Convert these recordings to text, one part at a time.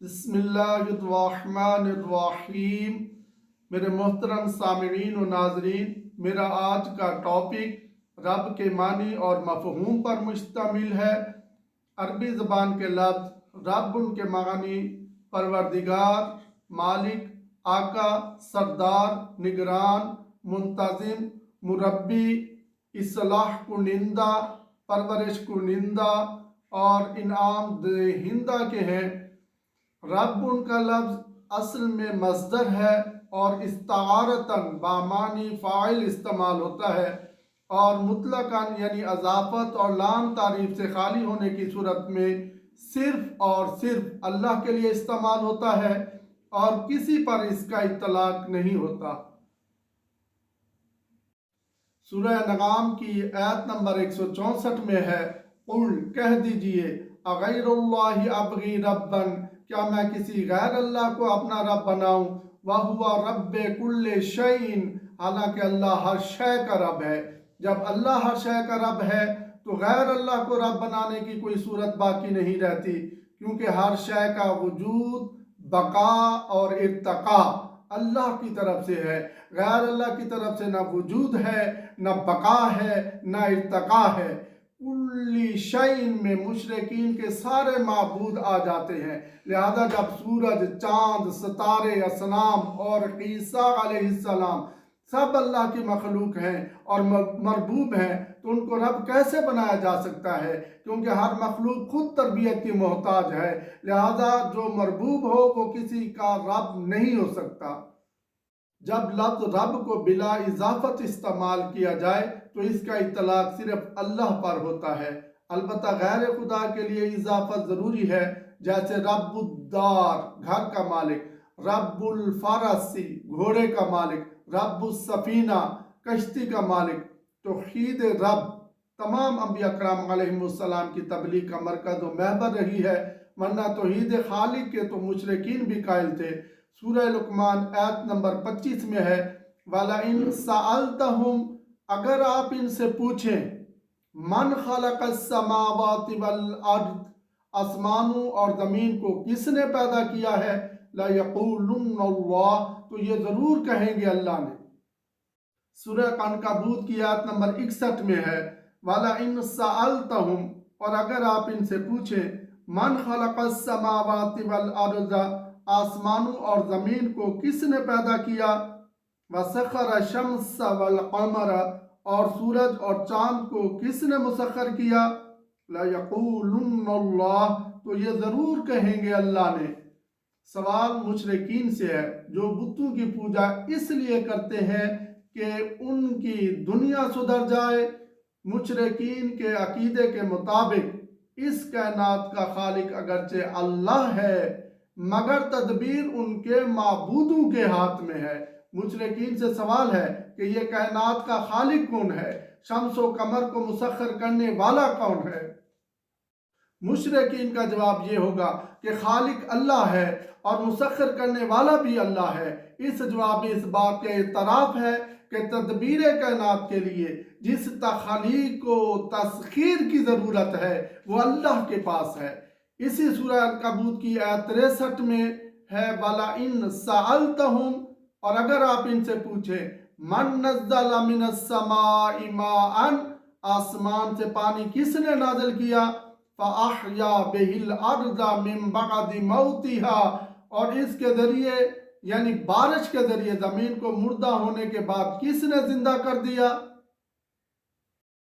बिस्मिल्लाहिर्रहमानिर्रहीम। मेरे मोहतरम सामिरीन व नाजरीन, मेरा आज का टॉपिक रब के मानी और मफ़हूम पर मुश्तमिल है। अरबी ज़बान के लफ्ज़ रब उनके मानी परवरदिगार, मालिक, आका, सरदार, निगरान, मुंतज़िम, मुरब्बी, इस्लाह कुनिंदा, परवरिश कुनिंदा और इनाम दहिंदा के हैं। रब उनका लफ्ज़ असल में मस्दर है और इस्तारतन बामानी फ़ाइल इस्तेमाल होता है और मुतलकन यानी अज़ाफ़त और लाम तारीफ से खाली होने की सूरत में सिर्फ और सिर्फ अल्लाह के लिए इस्तेमाल होता है और किसी पर इसका इतलाक नहीं होता। सूरह नगाम की आयत नंबर 164 में है, कुल कह दीजिए, अगैरुल्लाहि अबगी रब्बन, क्या मैं किसी गैर अल्लाह को अपना रब बनाऊं, वहुवा रब्बे कुल्ले शैइन, हालांकि अल्लाह हर शय का रब है। जब अल्लाह हर शय का रब है तो गैर अल्लाह को रब बनाने की कोई सूरत बाकी नहीं रहती, क्योंकि हर शय का वजूद, बका और इर्तका अल्लाह की तरफ से है। गैर अल्लाह की तरफ से ना वजूद है, ना बका है, ना इर्तका है। कुल्ली शैइन में मुशरिकीन के सारे माबूद आ जाते हैं। लिहाजा जब सूरज, चांद, सितारे, असनाम और ईसा अलैहिस्सलाम सब अल्लाह की मखलूक हैं और मरबूब हैं, तो उनको रब कैसे बनाया जा सकता है? क्योंकि हर मखलूक खुद तरबियत की मोहताज है। लिहाजा जो मरबूब हो वो किसी का रब नहीं हो सकता। जब लफ्ज़ रब को बिला इजाफत इस्तेमाल किया जाए तो इसका इतलाक सिर्फ अल्लाह पर होता है। अलबत्ता गैर खुदा के लिए इजाफत ज़रूरी है, जैसे रब्बुद्दार घर का मालिक, रब्बुल फारसी घोड़े का मालिक, रब्बुस सफीना कश्ती का मालिक। तौहीद रब तमाम अंबिया कराम अलैहिमुस्सलाम की तबलीग का मरकज़ व महबर रही है, वरना तौहीद खालिक के तो मुशरिकीन भी कायल थे। सूरह लुकमान आयत नंबर 25 में है, वाला इन सअलतहुम, अगर आप इनसे पूछें, मन खलक़स समावाति वल अर्द, आसमानों और ज़मीन को किसने पैदा किया है, ला यक़ूलुन्न अल्लाह, तो ये ज़रूर कहेंगे अल्लाह ने। सूरह अनकबूत की आयत नंबर 61 में है, वाला इन सअलतहुम, और अगर आप इनसे पूछें, मन खलक़स समावाति वल अर्द, आसमानों और ज़मीन को किसने पैदा किया, वसख़र शम्स वल क़मर, और सूरज और चाँद को किसने मुसख्खर किया, ला यक़ूलुन्न अल्लाह, तो ये ज़रूर कहेंगे अल्लाह ने। सवाल मुशरिकीन से है जो बुतों की पूजा इसलिए करते हैं कि उनकी दुनिया सुधर जाए। मुशरिकीन के अकीदे के मुताबिक इस कायनात का खालिक अगरचे अल्लाह है, मगर तदबीर उनके माबूदों के हाथ में है। मुशरिकीन से सवाल है कि ये कायनात का खालिक कौन है, शम्स व कमर को मुसख्खर करने वाला कौन है? मुशरिकीन का जवाब ये होगा कि खालिक अल्लाह है और मुसख्खर करने वाला भी अल्लाह है। इस जवाब में इस बात का इतराफ़ है कि तदबीर कायनात के लिए जिस तख्लीक को तस्खीर की ज़रूरत है वो अल्लाह के पास है। इसी सूरह अनकबूत की आयत 63 में है, वाला इन सअलतहुम, और अगर आप इनसे पूछें, मन नज़्ज़ल मिनस समाई माअन, आसमान से पानी किसने नाज़िल किया, फ़अहया बिहिल अर्ज़ मिन बअदि मौतिहा, और इसके ज़रिए यानी बारिश के ज़रिए ज़मीन को मुर्दा होने के बाद किसने जिंदा कर दिया,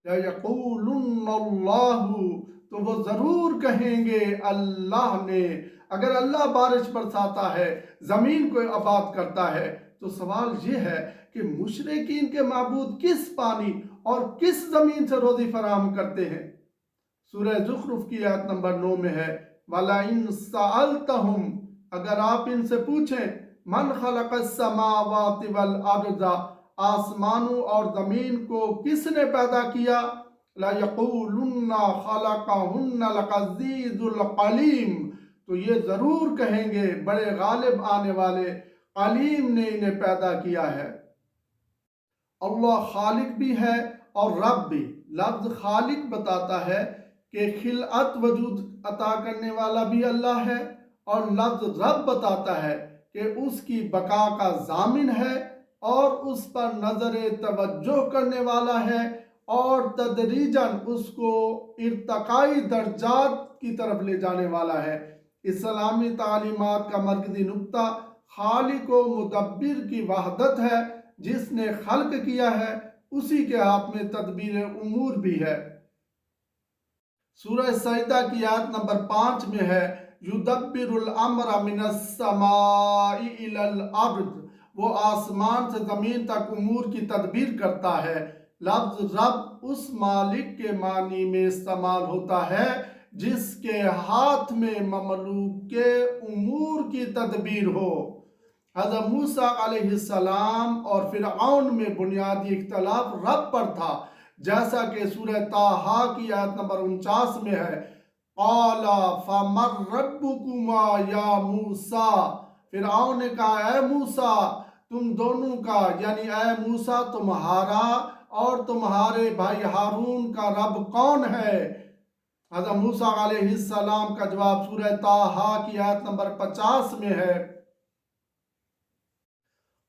यक़ूलुन्न अल्लाहु, तो वो ज़रूर कहेंगे अल्लाह ने। अगर अल्लाह बारिश बरसाता है, ज़मीन को आबाद करता है, तो सवाल ये है कि मुशरिकीन के माबूद किस पानी और किस ज़मीन से रोज़ी फराहम करते हैं? सूरह ज़ुख़रुफ़ की आयत नंबर 9 में है, वाला इन सअलतहुम, अगर आप इनसे पूछें, मन खलक़स समावाति वल अर्ज़, आसमानों और ज़मीन को किसने पैदा किया, ला यक़ूलुन्ना खलक़हुन्नल अज़ीज़ुल अलीम, तो ये ज़रूर कहेंगे बड़े गालिब आने वाले अलीम ने इन्हें पैदा किया है। अल्लाह खालिक भी है और रब भी। लफ्ज़ खालिक बताता है कि खिलअत वजूद अता करने वाला भी अल्लाह है और लफ्ज रब बताता है कि उसकी बका का जामिन है और उस पर नजर तवज्जो करने वाला है और तदरीजन उसको इर्तकाई दर्जात की तरफ ले जाने वाला है। इस्लामी तालीमात का मरकजी नुक्ता खालिक व मुदब्बिर की वहदत है। जिसने खल्क किया है उसी के हाथ में तदबीर उमूर भी है। सूरह सजदा की आयत नंबर 5 में है युदब्बिरुल अम्र मिनस समाई इलल अर्द, वो आसमान से ज़मीन तक उमूर की तदबीर करता है। लफ्ज़ रब उस मालिक के मानी में इस्तेमाल होता है जिसके हाथ में ममलूक के उमूर की तदबीर हो। हज़रत मूसा अलैहिस्सलाम और फिरऔन में बुनियादी इख्तलाफ रब पर था, जैसा कि सूरह ताहा की आयत नंबर 49 में है क़ाला फमर रब्बुकुमा या मूसा, फिरऔन ने कहा ऐ मूसा तुम दोनों का यानी ऐ मूसा तुम्हारा और तुम्हारे भाई हारून का रब कौन है। हज़रत मूसा अलैहिस्सलाम का जवाब सूरह ताहा की आयत नंबर 50 में है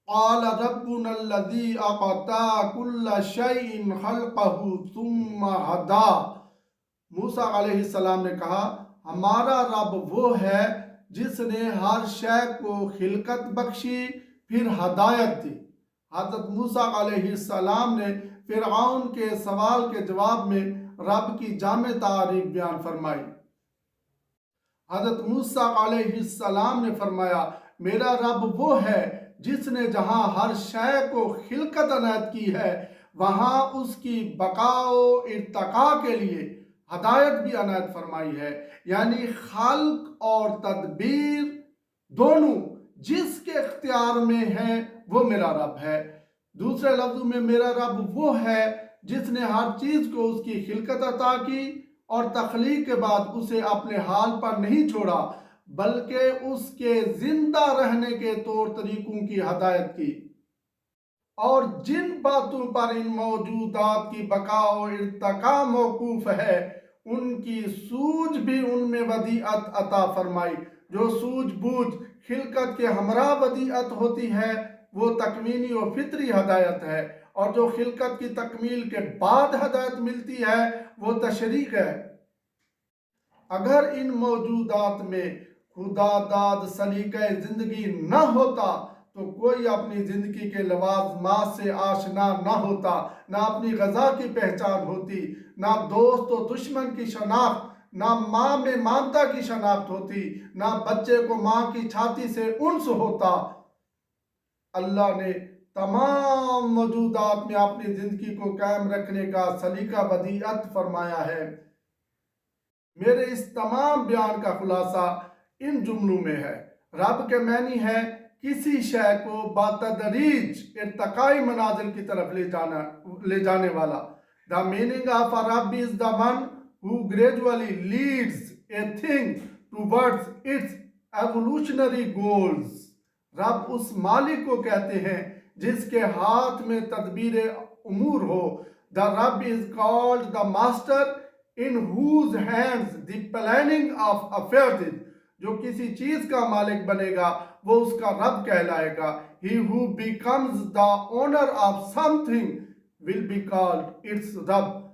क़ाल रब्बुनल्लज़ी अअता कुल्ल शैइन खल्क़हु सुम्मा हदा। मूसा अलैहिस्सलाम ने कहा हमारा रब वो है जिसने हर शय को खिलकत बख्शी फिर हदायत दी। हज़रत मूसा अलैहिस्सलाम ने फिरऔन के सवाल के जवाब में रब की जामे तारीफ बयान फरमाई। हज़रत मूसा अलैहिस्सलाम ने फरमाया मेरा रब वो है जिसने जहाँ हर शय को खिलकत अनायत की है वहाँ उसकी बकाओ इर्तका के लिए हदायत भी अनायत फरमाई है। यानी खल्क और तदबीर दोनों जिसके इख्तियार में है वो मेरा रब है। दूसरे लफ्ज़ों में मेरा रब वो है जिसने हर चीज़ को उसकी खिलकत अता की और तख्लीक के बाद उसे अपने हाल पर नहीं छोड़ा बल्कि उसके जिंदा रहने के तौर तरीकों की हदायत की। और जिन बातों पर इन मौजूदात की बका और इर्तका मौकूफ है उनकी सूझ भी उनमें वदीअत अता फरमाई। जो सूझबूझ खिलकत के हमरा वदीअत होती है वो तकमीनी और फितरी हदायत है और जो खिलकत की तकमील के बाद हदायत मिलती है वो तशरीक है। अगर इन मौजूदात में खुदा दाद सलीका ज़िंदगी न होता तो कोई अपनी ज़िंदगी के लवाज़मात से आशना न होता, ना अपनी ग़ज़ा की पहचान होती, ना दोस्त और दुश्मन की शनाख्त, ना माँ में मानता की शनाख्त होती, ना बच्चे को माँ की छाती से उन्स होता। अल्लाह ने तमाम मौजूदात में अपनी ज़िंदगी को कायम रखने का सलीका वदीअत फरमाया है। मेरे इस तमाम बयान का खुलासा इन जुमलों में है। रब के मैनी है किसी शय को बातदरीज इर्तकाई मनाजिल की तरफ ले जाने वाला। द मीनिंग ऑफ अ रब is the one who gradually leads a thing towards its evolutionary goals. रब उस मालिक को कहते हैं जिसके हाथ में तदबीर उमूर हो। द रब is called the master in whose hands the planning of affairs. जो किसी चीज का मालिक बनेगा वो उसका रब कहलाएगा। He who becomes the owner of something will be called its रब।